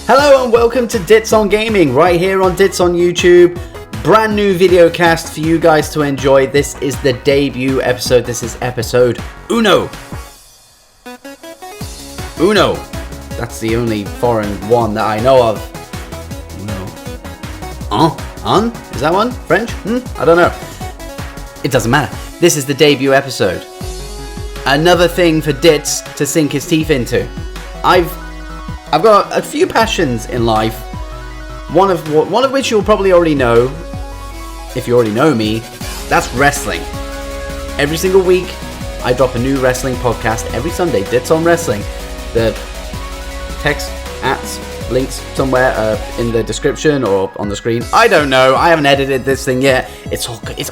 Hello and welcome to Dits on Gaming, right here on Dits on YouTube. Brand new video cast for you guys to enjoy. This is the debut episode. This is episode Uno. Uno. That's the only foreign one that I know of. Uno. Un? Is that one? French? I don't know. It doesn't matter. This is the debut episode. Another thing for Dits to sink his teeth into. I've got a few passions in life. One of which you'll probably already know, if you already know me. That's wrestling. Every single week, I drop a new wrestling podcast every Sunday. Dits on Wrestling. The text, links somewhere in the description or on the screen. I don't know. I haven't edited this thing yet.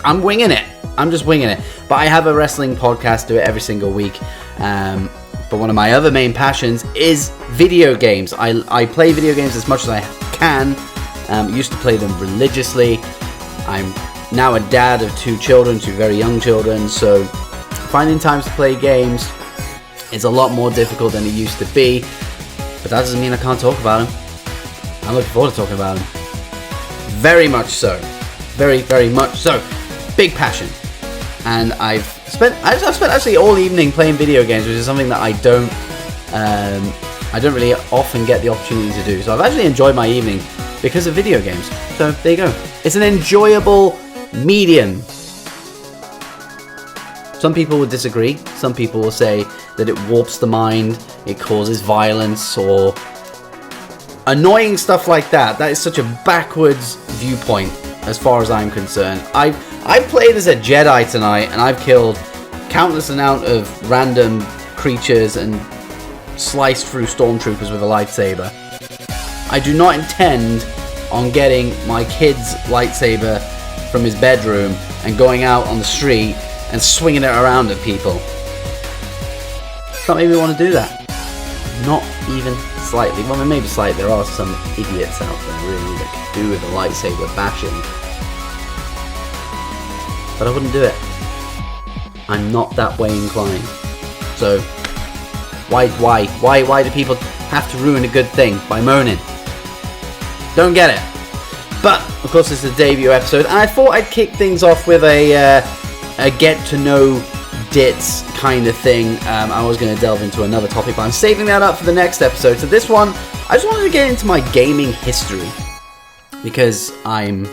I'm winging it. I'm just winging it. But I have a wrestling podcast. Do it every single week. But one of my other main passions is video games. I play video games as much as I can. Used to play them religiously. I'm now a dad of two very young children, so finding time to play games is a lot more difficult than it used to be. But that doesn't mean I can't talk about them. I'm looking forward to talking about them. Very much so. Very, very much so. Big passion. And I've spent actually all evening playing video games, which is something that I don't really often get the opportunity to do. So I've actually enjoyed my evening because of video games. So there you go. It's an enjoyable medium. Some people will disagree. Some people will say that it warps the mind, it causes violence, or annoying stuff like that. That is such a backwards viewpoint as far as I'm concerned. I've played as a Jedi tonight, and I've killed countless amount of random creatures and sliced through stormtroopers with a lightsaber. I do not intend on getting my kid's lightsaber from his bedroom and going out on the street and swinging it around at people. It's not made me want to do that. Not even slightly. Well, maybe slightly. There are some idiots out there really that can do with a lightsaber bashing. But I wouldn't do it. I'm not that way inclined. So, why do people have to ruin a good thing by moaning? Don't get it. But, of course, it's the debut episode, and I thought I'd kick things off with a get to know Dits kind of thing. I was going to delve into another topic, but I'm saving that up for the next episode. So this one, I just wanted to get into my gaming history, because I'm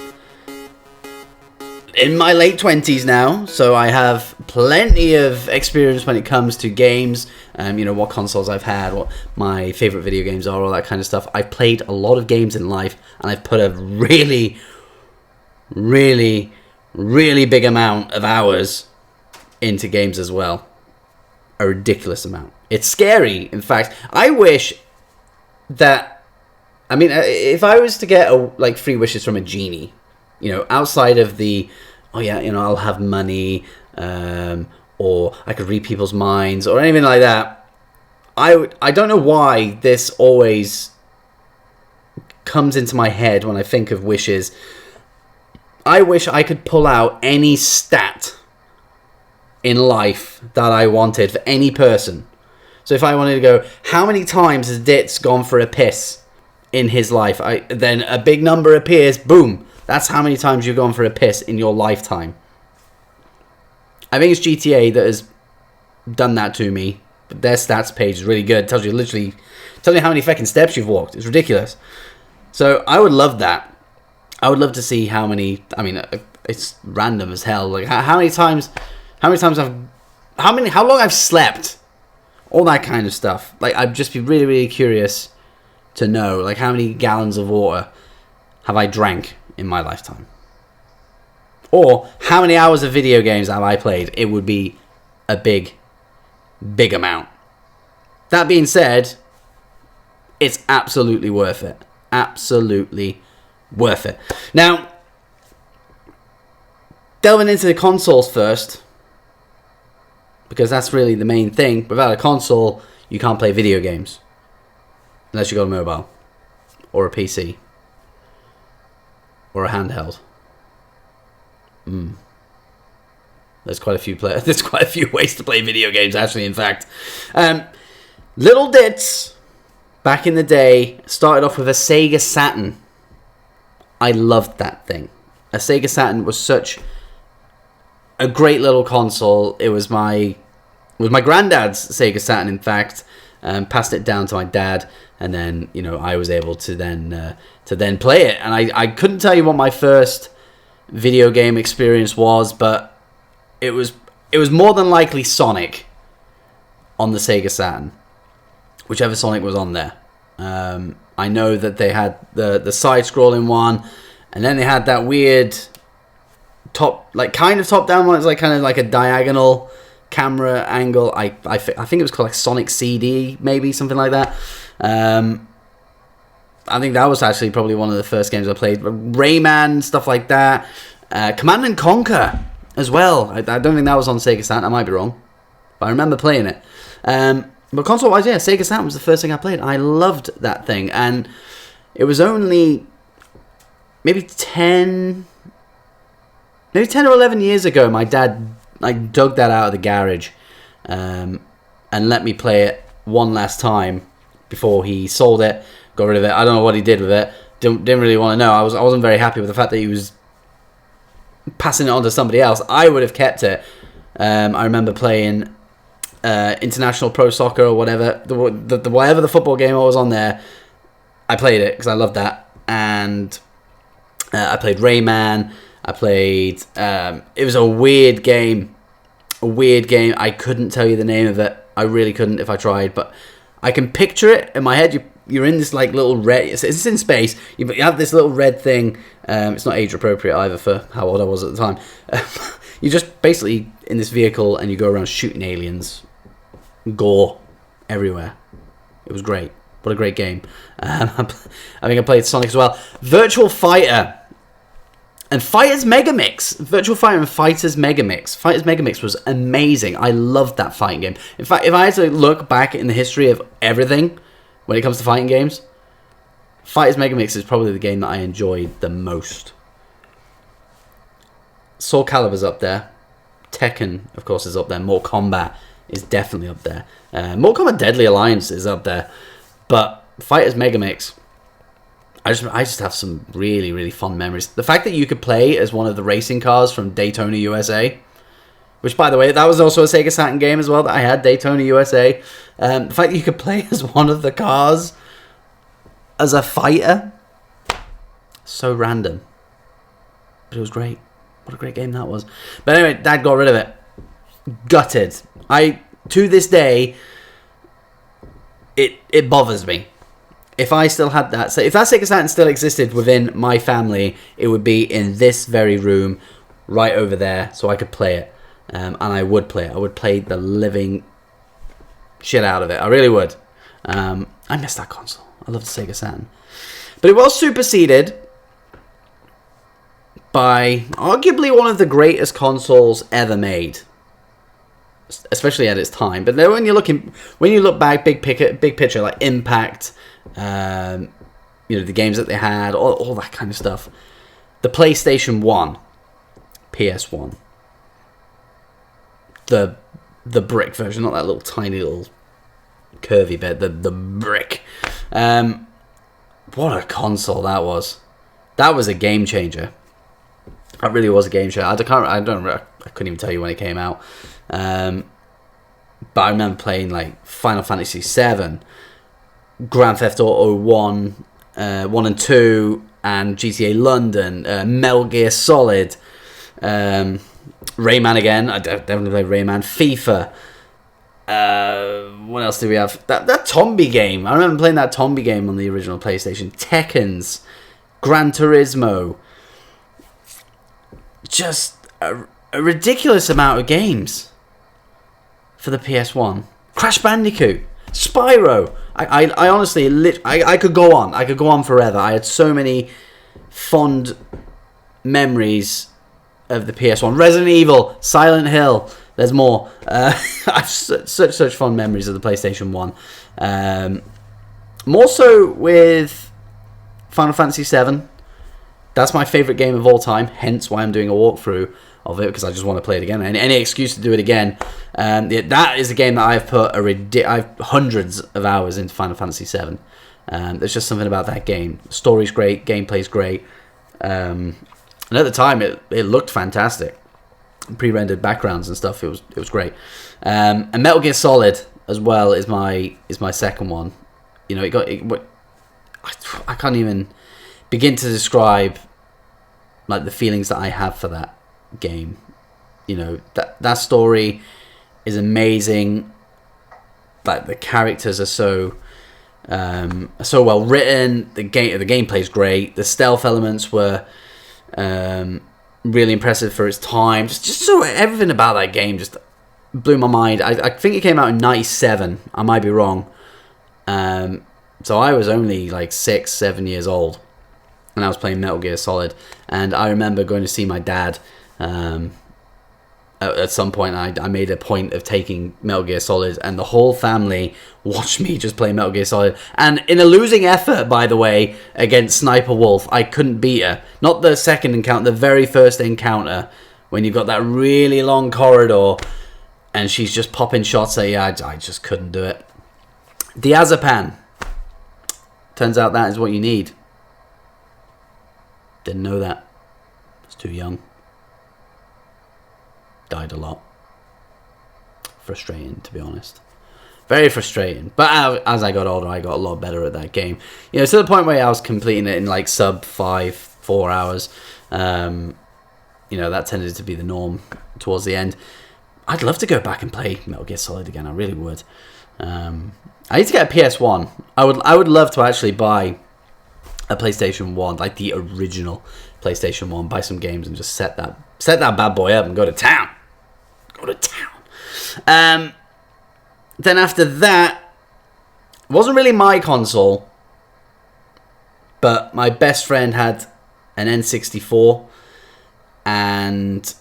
in my late 20s now, so I have plenty of experience when it comes to games. What consoles I've had, what my favorite video games are, all that kind of stuff. I've played a lot of games in life, and I've put a really, really, really big amount of hours into games as well. A ridiculous amount. It's scary, in fact. I wish that, if I was to get 3 wishes from a genie, outside of the, I'll have money, or I could read people's minds, or anything like that. I don't know why this always comes into my head when I think of wishes. I wish I could pull out any stat in life that I wanted for any person. So if I wanted to go, how many times has Dits gone for a piss in his life? Then a big number appears, boom. That's how many times you've gone for a piss in your lifetime. I think it's GTA that has done that to me. But their stats page is really good. It tells you how many fucking steps you've walked. It's ridiculous. So I would love that. I would love to see how many. It's random as hell. Like how long I've slept, all that kind of stuff. Like I'd just be really, really curious to know, like how many gallons of water have I drank in my lifetime, or how many hours of video games have I played. It would be a big amount. That being said, it's absolutely worth it. Absolutely worth it. Now, delving into the consoles first, because that's really the main thing. Without a console, you can't play video games unless you got a mobile or a PC or a handheld. There's quite a few ways to play video games, actually, in fact. Little Dits Back in the day, started off with a Sega Saturn. I loved that thing. A Sega Saturn was such a great little console. It was my granddad's Sega Saturn, in fact. Passed it down to my dad, and then I was able to then play it. And I couldn't tell you what my first video game experience was, but it was more than likely Sonic on the Sega Saturn, whichever Sonic was on there. I know that they had the side-scrolling one, and then they had that weird kind of top-down one. It's like kind of like a diagonal camera angle. I think it was called like Sonic CD, maybe something like that. I think that was actually probably one of the first games I played. Rayman, stuff like that. Command and Conquer as well. I don't think that was on Sega Saturn. I might be wrong, but I remember playing it. But console-wise, yeah, Sega Saturn was the first thing I played. I loved that thing, and it was only maybe 10 or 11 years ago, my dad dug that out of the garage and let me play it one last time before he sold it, got rid of it. I don't know what he did with it. Didn't really want to know. I wasn't very happy with the fact that he was passing it on to somebody else. I would have kept it. I remember playing International Pro Soccer or whatever, whatever the football game was on there. I played it because I loved that, and I played Rayman. I played. It was a weird game. I couldn't tell you the name of it. I really couldn't if I tried, but I can picture it in my head. You're in this like little red. It's in space. You have this little red thing. It's not age appropriate either for how old I was at the time. You're just basically in this vehicle and you go around shooting aliens. Gore everywhere. It was great. What a great game. I think I played Sonic as well. Virtual Fighter. And Fighters Megamix. Virtual Fighter and Fighters Megamix. Fighters Megamix was amazing. I loved that fighting game. In fact, if I had to look back in the history of everything when it comes to fighting games, Fighters Megamix is probably the game that I enjoyed the most. Soul Calibur's up there. Tekken, of course, is up there. Mortal Kombat is definitely up there. Mortal Kombat Deadly Alliance is up there. But Fighters Megamix, I just have some really, really fun memories. The fact that you could play as one of the racing cars from Daytona, USA, which, by the way, that was also a Sega Saturn game as well that I had, Daytona, USA. The fact that you could play as one of the cars as a fighter, so random. But it was great. What a great game that was. But anyway, Dad got rid of it. Gutted. To this day, it bothers me. If I still had that, so if that Sega Saturn still existed within my family, it would be in this very room, right over there, so I could play it. And I would play it. I would play the living shit out of it. I really would. I miss that console. I love the Sega Saturn. But it was superseded by arguably one of the greatest consoles ever made, especially at its time. But then when you look back, big picture, like Impact, the games that they had, all that kind of stuff. The PlayStation 1, PS1, the brick version, not that little tiny little curvy bit, the brick. What a console that was. That was a game changer. That really was a game changer. I couldn't even tell you when it came out. But I remember playing like Final Fantasy VII, Grand Theft Auto 1 and 2, and GTA London, Metal Gear Solid, Rayman again. I definitely played Rayman. FIFA. What else do we have? That Tombi game. I remember playing that Tombi game on the original PlayStation. Tekken's, Gran Turismo. Just a ridiculous amount of games for the PS1. Crash Bandicoot, Spyro. I honestly, I could go on. I could go on forever. I had so many fond memories of the PS1. Resident Evil, Silent Hill. There's more. I have such fond memories of the PlayStation 1. More so with Final Fantasy VII. That's my favourite game of all time, hence why I'm doing a walkthrough of it because I just want to play it again. Any excuse to do it again. That is a game that I've put I've hundreds of hours into Final Fantasy VII. There's just something about that game. The story's great, gameplay's great, and at the time it looked fantastic. Pre-rendered backgrounds and stuff. It was great. And Metal Gear Solid as well is my second one. You know, I can't even begin to describe like the feelings that I have for that game. You know, that story is amazing. Like the characters are so well written. The gameplay is great. The stealth elements were really impressive for its time. Just so everything about that game just blew my mind. I think it came out in 97. I might be wrong. So I was only like 6-7 years old, and I was playing Metal Gear Solid. And I remember going to see my dad. At some point, I made a point of taking Metal Gear Solid, and the whole family watched me just play Metal Gear Solid. And in a losing effort, by the way, against Sniper Wolf, I couldn't beat her. Not the second encounter, the very first encounter, when you've got that really long corridor, and she's just popping shots at you. I just couldn't do it. Diazepam. Turns out that is what you need. Didn't know that. Was too young. Died a lot. Frustrating, to be honest. Very frustrating. But as I got older, I got a lot better at that game. You know, to the point where I was completing it in like sub 4 hours. You know, that tended to be the norm towards the end. I'd love to go back and play Metal Gear Solid again. I really would. I need to get a PS1. I would love to actually buy a PlayStation 1, like the original PlayStation 1, buy some games and just set that bad boy up and go to town. Then after that, it wasn't really my console, but my best friend had an N64, and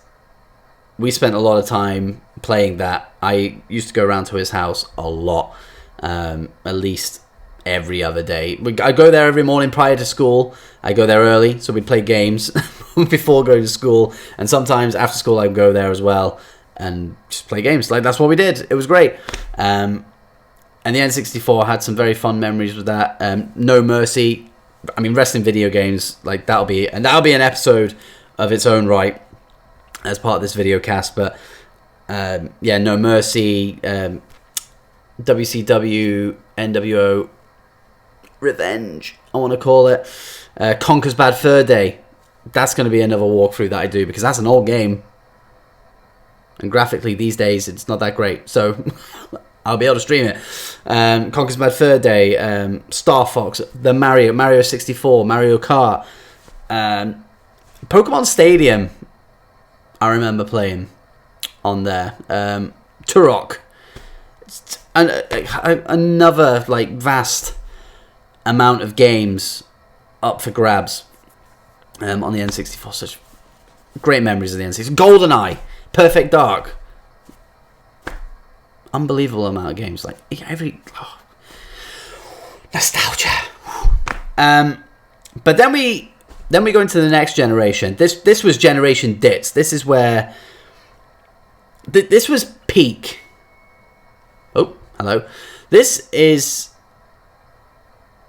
we spent a lot of time playing that. I used to go around to his house a lot, at least every other day. I'd go there every morning prior to school. I'd go there early, so we'd play games before going to school, and sometimes after school I'd go there as well and just play games. Like, that's what we did. It was great. And the N64 had some very fun memories with that. No Mercy. I mean, wrestling video games, like, that'll be an episode of its own right as part of this video cast. But yeah, No Mercy, WCW, NWO, Revenge, I want to call it. Conker's Bad Fur Day. That's going to be another walkthrough that I do, because that's an old game, and graphically these days it's not that great, so I'll be able to stream it. Conker's Bad Fur Day, Star Fox, the Mario 64, Mario Kart, Pokemon Stadium I remember playing on there, Turok, and another like vast amount of games up for grabs on the N64. Such great memories of the N64. GoldenEye, Perfect Dark, unbelievable amount of games. Like nostalgia. But then we go into the next generation. This was Generation Dits. This is where this was peak. Oh, hello. This is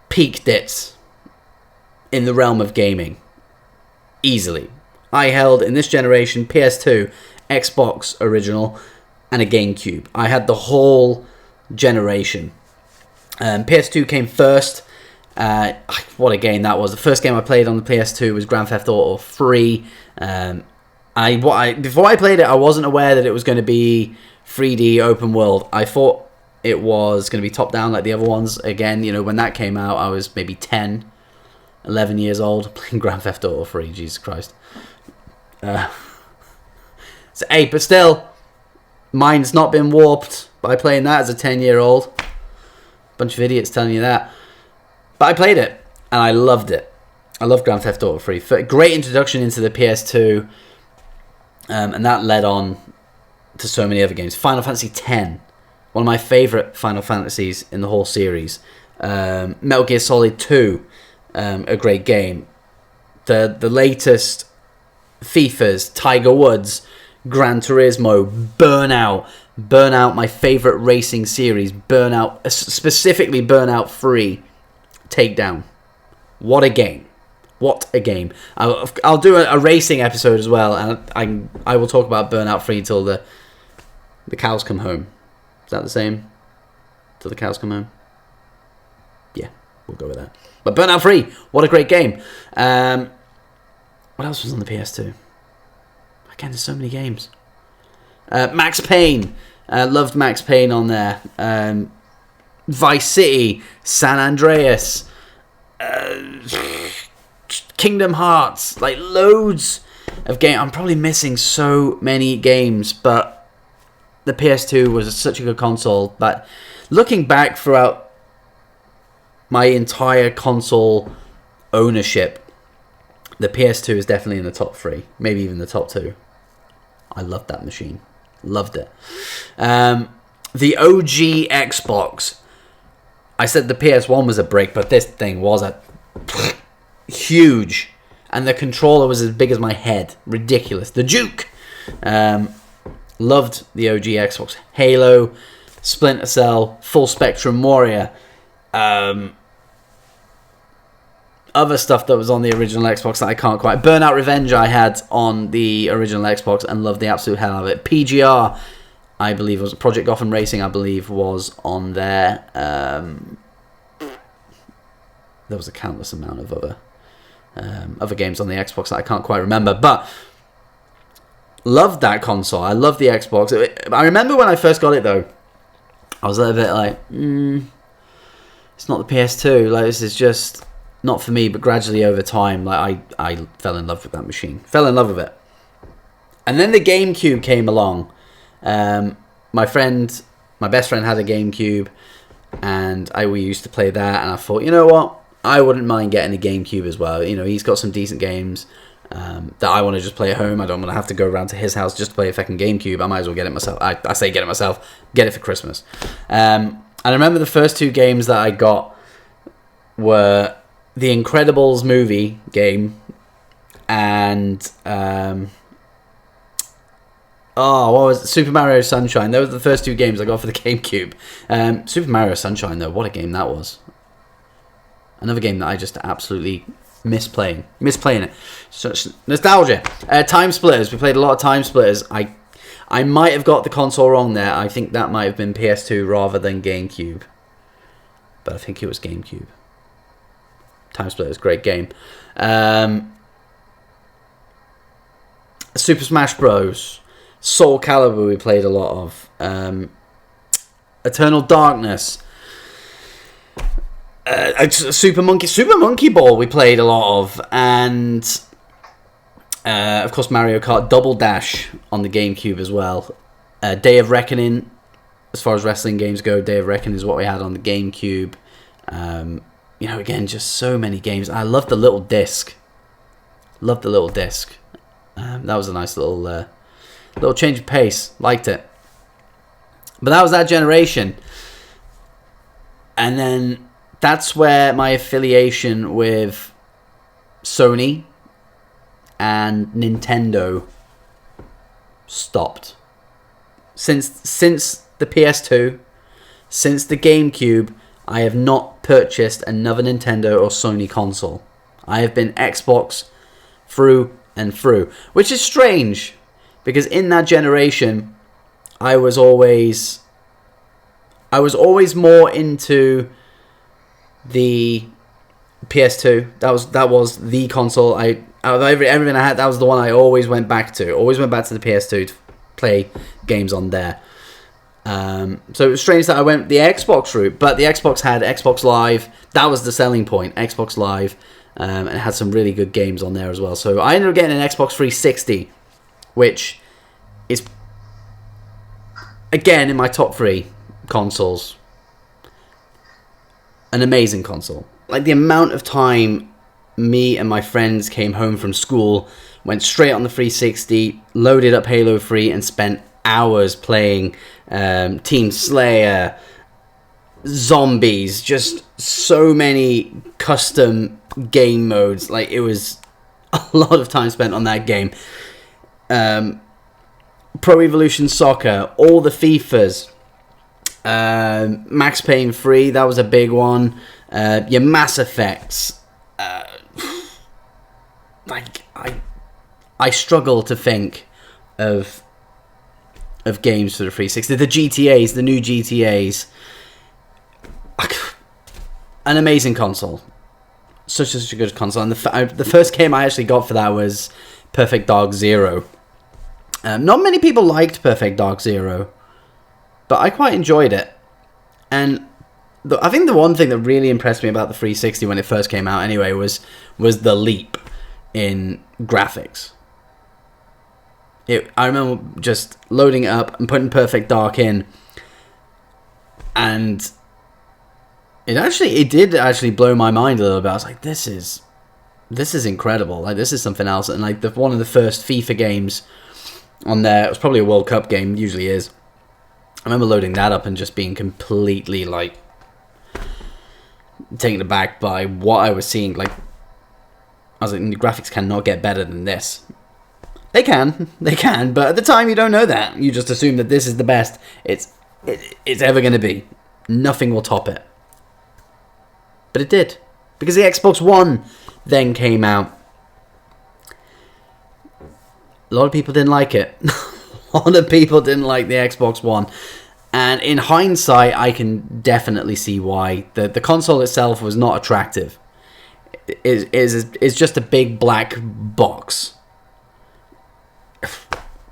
peak Dits in the realm of gaming. Easily. I held in this generation PS2, Xbox original, and a GameCube. I had the whole generation. PS2 came first. What a game that was. The first game I played on the PS2 was Grand Theft Auto 3. Before I played it, I wasn't aware that it was going to be 3D open world. I thought it was going to be top down like the other ones. Again, you know, when that came out, I was maybe 10, 11 years old playing Grand Theft Auto 3. Jesus Christ. So, hey, but still, mine's not been warped by playing that as a 10-year-old. Bunch of idiots telling you that. But I played it, and I loved it. I love Grand Theft Auto 3. Great introduction into the PS2, and that led on to so many other games. Final Fantasy X, one of my favourite Final Fantasies in the whole series. Metal Gear Solid 2, a great game. The latest FIFAs, Tiger Woods, Gran Turismo, Burnout, my favorite racing series, Burnout, specifically Burnout 3, Takedown. What a game. I'll do a racing episode as well, and I will talk about Burnout 3 till the cows come home. Is that the same? Till the cows come home? Yeah, we'll go with that. But Burnout 3, what a great game. What else was on the PS2? Again, there's so many games. Max Payne. Loved Max Payne on there. Vice City. San Andreas. Kingdom Hearts. Like, loads of games. I'm probably missing so many games, but the PS2 was such a good console. But looking back throughout my entire console ownership, the PS2 is definitely in the top 3, maybe even the top 2. I loved that machine. Loved it. The OG Xbox. I said the PS1 was a brick, but this thing was huge. And the controller was as big as my head. Ridiculous. The Duke. Loved the OG Xbox. Halo, Splinter Cell, Full Spectrum Warrior. Other stuff that was on the original Xbox that I can't quite... Burnout Revenge I had on the original Xbox and loved the absolute hell out of it. PGR, I believe, was... Project Gotham Racing, I believe, was on there. There was a countless amount of other games on the Xbox that I can't quite remember. But loved that console. I loved the Xbox. I remember when I first got it, though, I was a little bit like, it's not the PS2. Like, this is just... not for me, but gradually over time, like I fell in love with that machine. Fell in love with it. And then the GameCube came along. My best friend had a GameCube, and we used to play that, and I thought, you know what? I wouldn't mind getting a GameCube as well. You know, he's got some decent games that I want to just play at home. I don't want to have to go around to his house just to play a fucking GameCube. I might as well get it myself. I say get it myself. Get it for Christmas. And I remember the first 2 games that I got were The Incredibles movie game and what was it? Super Mario Sunshine. Those were the first 2 games I got for the GameCube. Super Mario Sunshine, though, what a game that was. Another game that I just absolutely miss playing it. Such nostalgia. Time Splitters. We played a lot of Time Splitters. I might have got the console wrong there. I think that might have been PS2 rather than GameCube, but I think it was GameCube. Time Splitters, great game. Super Smash Bros. Soul Calibur we played a lot of. Eternal Darkness. Super Monkey Ball we played a lot of. And of course Mario Kart Double Dash on the GameCube as well. Day of Reckoning, as far as wrestling games go, Day of Reckoning is what we had on the GameCube. You know, again, just so many games. I love the little disc. That was a nice little change of pace. Liked it. But that was that generation. And then that's where my affiliation with Sony and Nintendo stopped. Since the PS2, since the GameCube, I have not purchased another Nintendo or Sony console. I have been Xbox through and through, which is strange because in that generation I was always more into the PS2. That was the console. Out of everything I had, that was the one I always went back to. Always went back to the PS2 to play games on there. So it was strange that I went the Xbox route, but the Xbox had Xbox Live. That was the selling point, Xbox Live, and it had some really good games on there as well. So I ended up getting an Xbox 360, which is, again, in my top 3 consoles. An amazing console. Like, the amount of time me and my friends came home from school, went straight on the 360, loaded up Halo 3, and spent hours playing Team Slayer, Zombies, just so many custom game modes. Like, it was a lot of time spent on that game. Pro Evolution Soccer, all the FIFAs, Max Payne 3, that was a big one. Your Mass Effects. I struggle to think of games for the 360. The GTAs, the new GTAs. An amazing console. Such a good console. And the first game I actually got for that was Perfect Dark Zero. Not many people liked Perfect Dark Zero, but I quite enjoyed it. And I think the one thing that really impressed me about the 360 when it first came out anyway was the leap in graphics. I remember just loading it up and putting Perfect Dark in, and it did actually blow my mind a little bit. I was like, this is incredible. Like, this is something else. And like one of the first FIFA games on there, it was probably a World Cup game, usually is. I remember loading that up and just being completely like taken aback by what I was seeing. Like, I was like, the graphics cannot get better than this. They can, but at the time you don't know that. You just assume that this is the best it's ever going to be. Nothing will top it. But it did, because the Xbox One then came out. A lot of people didn't like it. A lot of people didn't like the Xbox One. And in hindsight, I can definitely see why. The console itself was not attractive. It's just a big black box.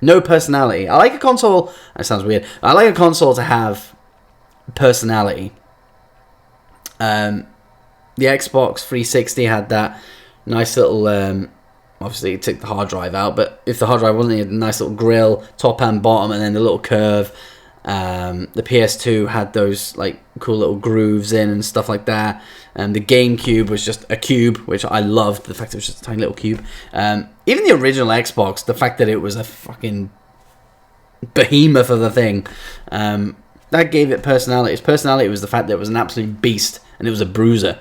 No personality. I like a console... That sounds weird. I like a console to have personality. The Xbox 360 had that nice little... obviously, it took the hard drive out, but if the hard drive wasn't, it had a nice little grill, top and bottom, and then the little curve. The PS2 had those like cool little grooves in and stuff like that. The GameCube was just a cube, which I loved, the fact it was just a tiny little cube. Even the original Xbox, the fact that it was a fucking behemoth of a thing, that gave it personality. Its personality was the fact that it was an absolute beast, and it was a bruiser.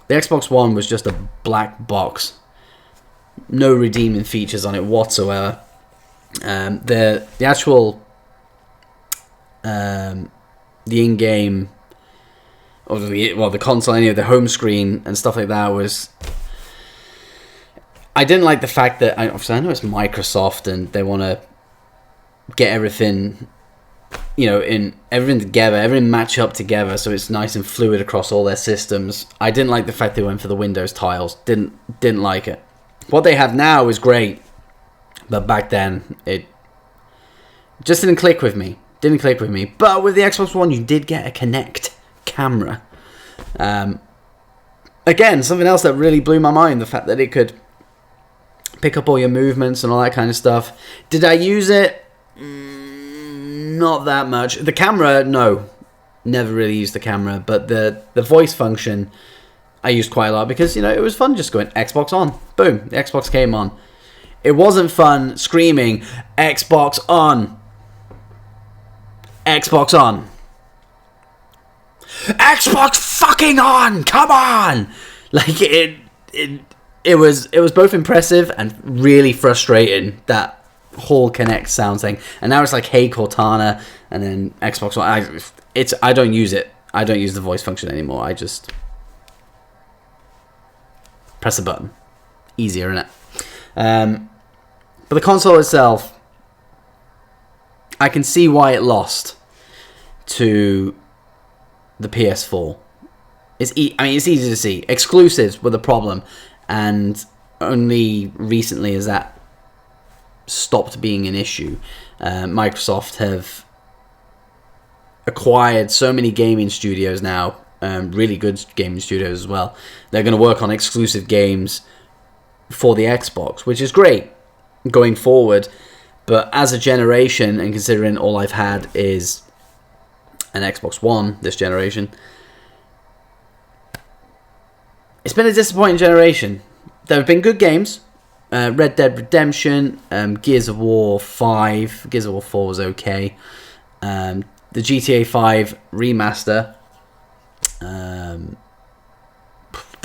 The Xbox One was just a black box. No redeeming features on it whatsoever. The actual the in-game, or the console, any of the home screen and stuff like that was... I didn't like the fact that... Obviously, I know it's Microsoft and they want to get everything, everything together, everything match up together so it's nice and fluid across all their systems. I didn't like the fact they went for the Windows tiles. Didn't like it. What they have now is great, but back then it just didn't click with me. But with the Xbox One, you did get a Kinect camera. Again, something else that really blew my mind, the fact that it could pick up all your movements and all that kind of stuff. Did I use it? Not that much. The camera, no. Never really used the camera, but the voice function I used quite a lot because, it was fun just going Xbox on. Boom, the Xbox came on. It wasn't fun screaming, Xbox on. Xbox on. Xbox fucking on! Come on! Like, it was both impressive and really frustrating, that whole Kinect sound thing. And now it's like, hey Cortana, and then Xbox One. I don't use it. I don't use the voice function anymore. I just press a button. Easier, innit? But the console itself, I can see why it lost to the PS4. It's easy to see. Exclusives were the problem, and only recently has that stopped being an issue. Microsoft have acquired so many gaming studios now, really good gaming studios as well. They're going to work on exclusive games for the Xbox, which is great going forward. But as a generation, and considering all I've had is an Xbox One this generation, it's been a disappointing generation. There have been good games. Red Dead Redemption, Gears of War 5, Gears of War 4 was okay. The GTA 5 remaster, The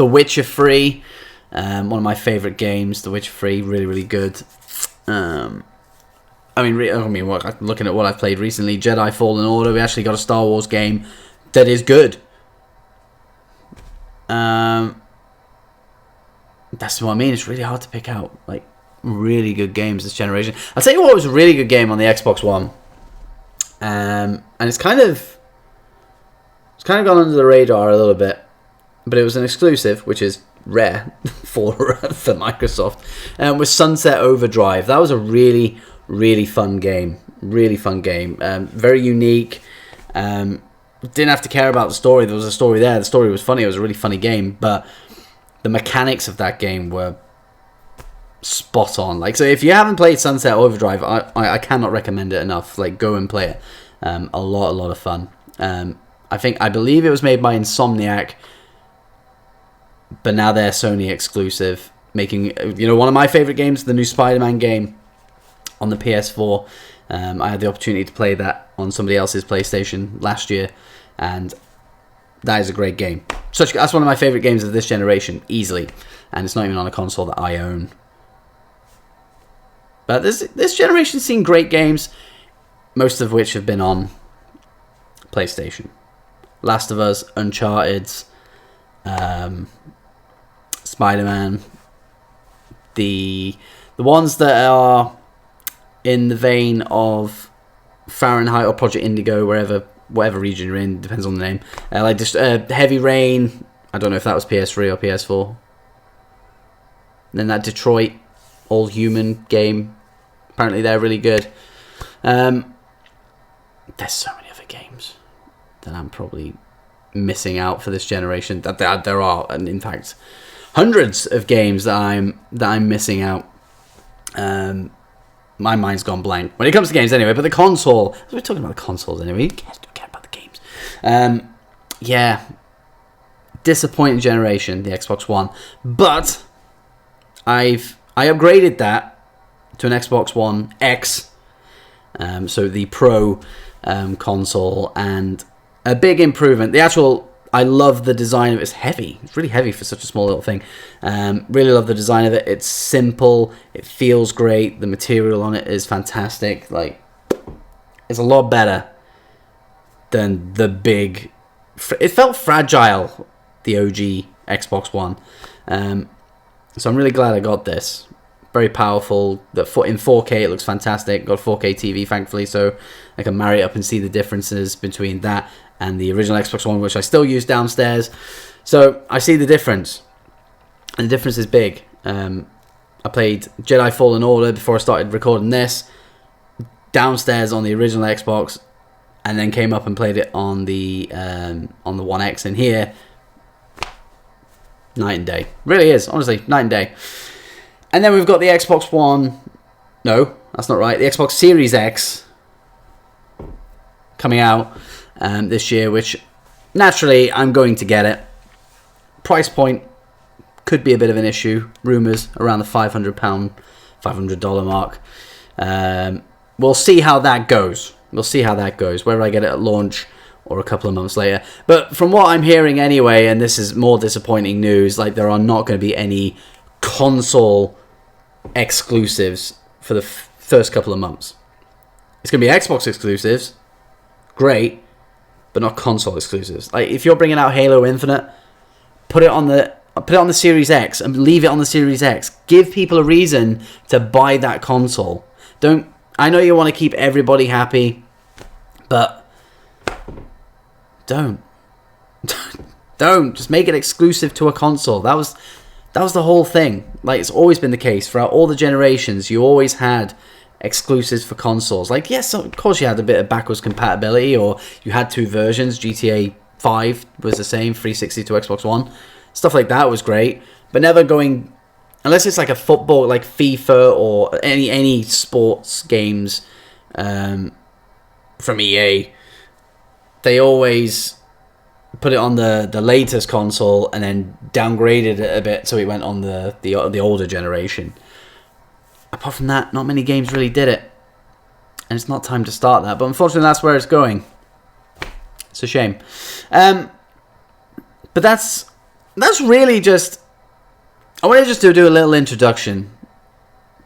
Witcher 3, One of my favourite games, The Witcher 3, really, really good. Looking at what I've played recently, Jedi Fallen Order, we actually got a Star Wars game that is good. That's what I mean. It's really hard to pick out like really good games this generation. I'll tell you what was a really good game on the Xbox One, and it's kind of gone under the radar a little bit, but it was an exclusive, which is rare for Microsoft. Was Sunset Overdrive. That was a really, really fun game. Really fun game. Very unique. Didn't have to care about the story. There was a story there. The story was funny. It was a really funny game, but the mechanics of that game were spot on. Like, so if you haven't played Sunset Overdrive, I cannot recommend it enough. Like, go and play it. A lot of fun. I believe it was made by Insomniac, but now they're Sony exclusive, making one of my favorite games, the new Spider-Man game on the PS4. I had the opportunity to play that on somebody else's PlayStation last year, and that is a great game. That's one of my favorite games of this generation, easily, and it's not even on a console that I own. But this generation's seen great games, most of which have been on PlayStation. Last of Us, Uncharted, Spider-Man, the ones that are in the vein of Fahrenheit or Project Indigo, whatever region you're in, depends on the name. Like just Heavy Rain. I don't know if that was PS3 or PS4. And then that Detroit All Human game. Apparently they're really good. There's so many other games that I'm probably missing out for this generation. That there are, and in fact, hundreds of games that I'm missing out. My mind's gone blank when it comes to games anyway, but the console, we're talking about the consoles anyway, you don't care about the games. Yeah, disappointing generation, the Xbox One, but I upgraded that to an Xbox One X, so the Pro console, and a big improvement. I love the design of it. It's heavy. It's really heavy for such a small little thing. Really love the design of it. It's simple. It feels great. The material on it is fantastic. Like, it's a lot better than the big... It felt fragile, the OG Xbox One. So I'm really glad I got this. Very powerful. In 4K, it looks fantastic. Got a 4K TV, thankfully, so I can marry it up and see the differences between that and the original Xbox One, which I still use downstairs. So I see the difference, and the difference is big. I played Jedi Fallen Order before I started recording this, downstairs on the original Xbox, and then came up and played it on the One X in here. Night and day. Really is, honestly, night and day. And then we've got the Xbox One... No, that's not right. The Xbox Series X coming out this year, which naturally I'm going to get it. Price point could be a bit of an issue. Rumours around the $500 mark. We'll see how that goes. Whether I get it at launch or a couple of months later. But from what I'm hearing anyway, and this is more disappointing news, like there are not going to be any console exclusives for the first couple of months. It's going to be Xbox exclusives. Great. But not console exclusives. Like, if you're bringing out Halo Infinite, put it on the Series X and leave it on the Series X. Give people a reason to buy that console. I know you want to keep everybody happy, but don't just make it exclusive to a console. That was the whole thing. Like, it's always been the case throughout all the generations. You always had exclusives for consoles. Like, yes, of course you had a bit of backwards compatibility, or you had two versions. GTA 5 was the same, 360 to Xbox One. Stuff like that was great, but never going, unless it's like a football, like FIFA or any sports games from EA, they always put it on the latest console and then downgraded it a bit so it went on the older generation. Apart from that, not many games really did it. And it's not time to start that. But unfortunately, that's where it's going. It's a shame. But that's really just I want to just do a little introduction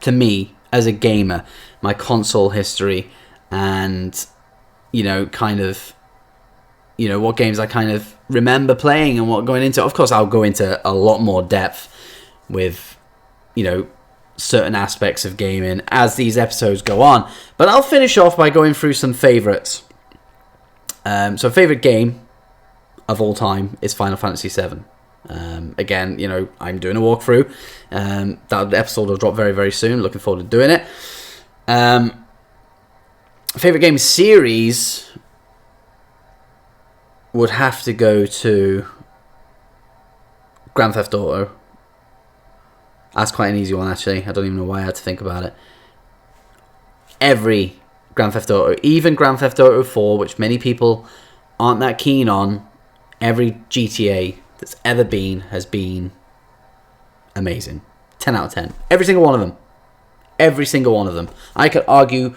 to me as a gamer, my console history, and, kind of, what games I kind of remember playing and what going into. Of course, I'll go into a lot more depth with, certain aspects of gaming as these episodes go on. But I'll finish off by going through some favorites. So favorite game of all time is Final Fantasy VII. Again, I'm doing a walkthrough. That episode will drop very, very soon. Looking forward to doing it. Favorite game series would have to go to Grand Theft Auto. That's quite an easy one, actually. I don't even know why I had to think about it. Every Grand Theft Auto, even Grand Theft Auto 4, which many people aren't that keen on, every GTA that's ever been has been amazing. 10 out of 10. Every single one of them. Every single one of them. I could argue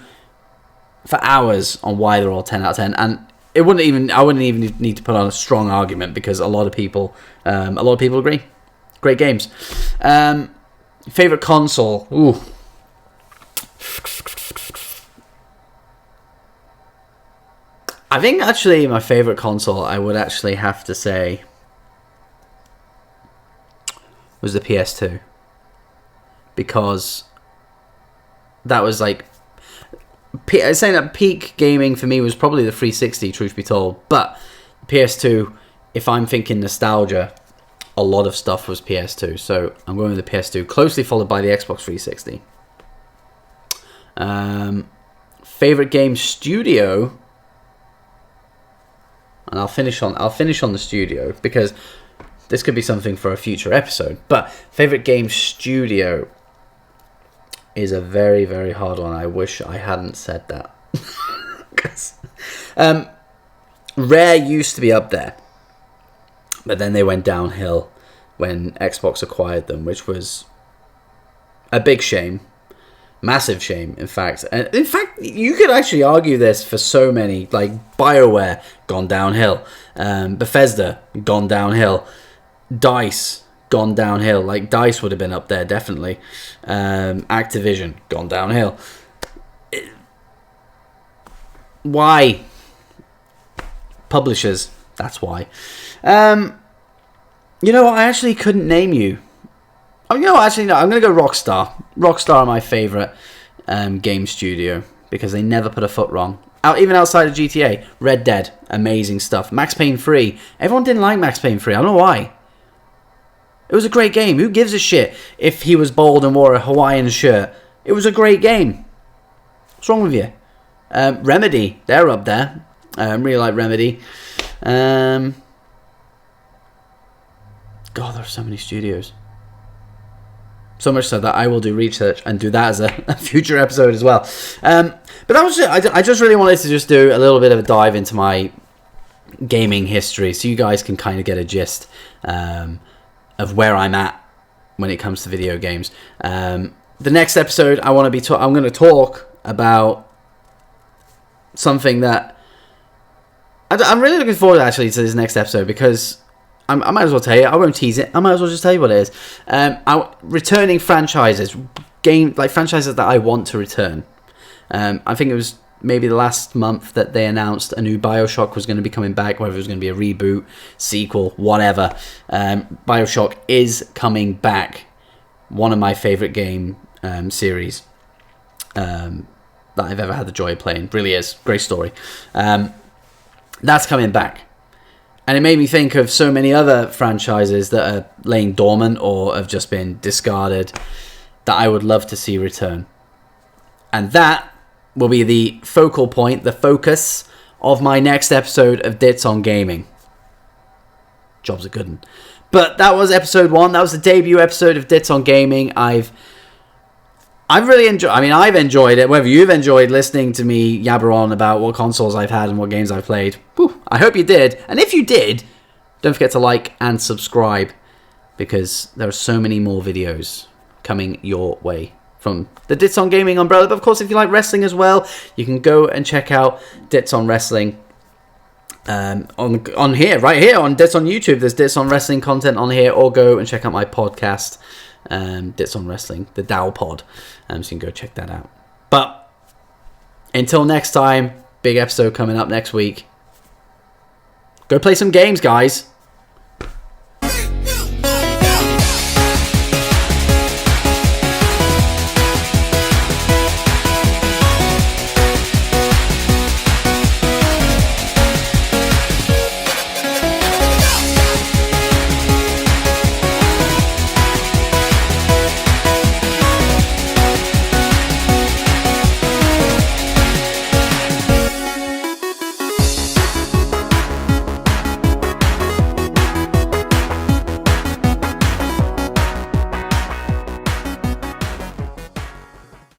for hours on why they're all 10 out of 10, and I wouldn't even need to put on a strong argument, because a lot of people agree. Great games. Favorite console. Ooh. I think actually my favorite console, I would actually have to say, was the PS2, because that was like, saying that peak gaming for me was probably the 360, truth be told. But PS2, if I'm thinking nostalgia, a lot of stuff was PS2. So I'm going with the PS2, closely followed by the Xbox 360. Favorite game studio, and I'll finish on the studio, because this could be something for a future episode. But favorite game studio is a very, very hard one. I wish I hadn't said that. Rare used to be up there, but then they went downhill when Xbox acquired them, which was a big shame. Massive shame, in fact. And in fact, you could actually argue this for so many, like BioWare, gone downhill. Bethesda, gone downhill. DICE, gone downhill. Like, DICE would have been up there, definitely. Activision, gone downhill. Why? Publishers, that's why. I actually couldn't name you. No, I'm going to go Rockstar. Rockstar are my favourite game studio, because they never put a foot wrong. Even outside of GTA, Red Dead, amazing stuff. Max Payne 3, everyone didn't like Max Payne 3. I don't know why. It was a great game. Who gives a shit if he was bald and wore a Hawaiian shirt? It was a great game. What's wrong with you? Remedy, they're up there. Really like Remedy. God, there are so many studios. So much so that I will do research and do that as a future episode as well. But that was it. I just really wanted to just do a little bit of a dive into my gaming history, so you guys can kind of get a gist of where I'm at when it comes to video games. The next episode, I'm going to talk about something that I'm really looking forward actually to this next episode, because I might as well tell you. I won't tease it. I might as well just tell you what it is. Returning franchises, franchises that I want to return. I think it was maybe the last month that they announced a new BioShock was going to be coming back, whether it was going to be a reboot, sequel, whatever. BioShock is coming back. One of my favourite game series that I've ever had the joy of playing. Really is. Great story. That's coming back. And it made me think of so many other franchises that are laying dormant or have just been discarded that I would love to see return. And that will be the focal point, the focus of my next episode of Dits on Gaming. Job's a good one. But that was episode 1. That was the debut episode of Dits on Gaming. I've really enjoyed. I've enjoyed it. Whether you've enjoyed listening to me yabber on about what consoles I've had and what games I've played, whew, I hope you did. And if you did, don't forget to like and subscribe, because there are so many more videos coming your way from the Dits on Gaming umbrella. But of course, if you like wrestling as well, you can go and check out Dits on Wrestling. On here, right here on Dits on YouTube, there's Dits on Wrestling content on here, or go and check out my podcast Dits on Wrestling, the Dow Pod. So you can go check that out. But until next time, big episode coming up next week. Go play some games, guys.